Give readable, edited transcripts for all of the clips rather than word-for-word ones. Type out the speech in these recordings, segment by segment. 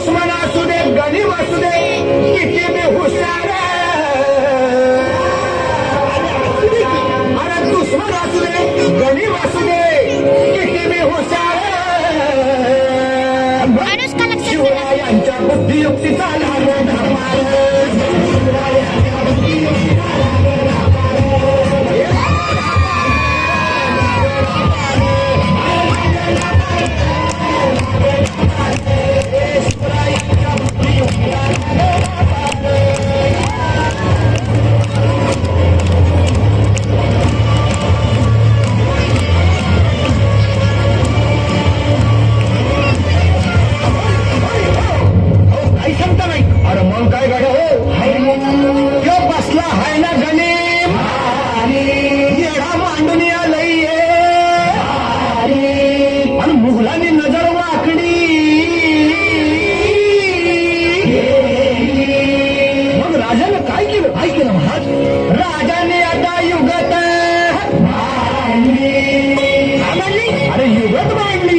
दुश्मन असू दे गरीब असू दे किती बी हुशार अरे दुश्मन असू दे गरीब असू दे किती बी हुशार शिवरायांच्या बुद्धियुक्तीचा लागला राजाने आता युगत अरे युगत मांडली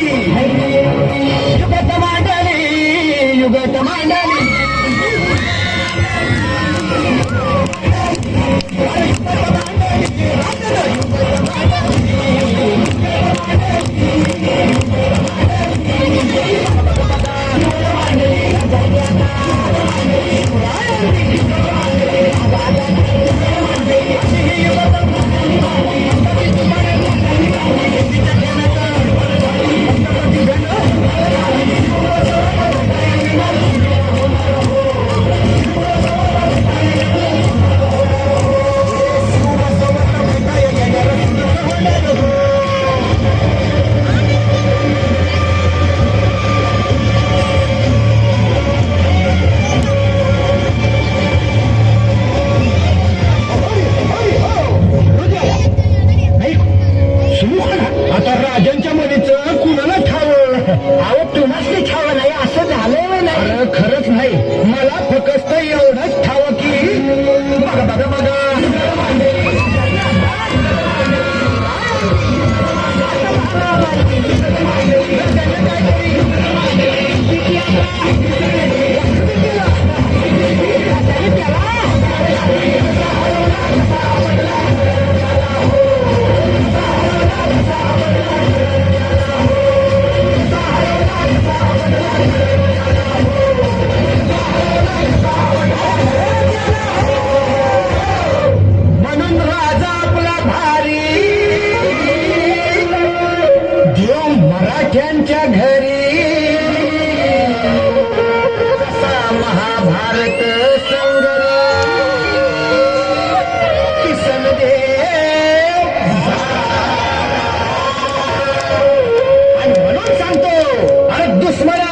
युगत मांडली युगत मांडली आता राजांच्या मुलीचं कुणाला ठाव अहो तुम्हाच ते ठाव नाही असं झालंय नाही खरंच नाही मला फक्त एवढंच ठाव की बघा बघा बघा मराठ्यांच्या घरी कसा महाभारत किसन देव आणि म्हणून सांगतो अरे दुश्मना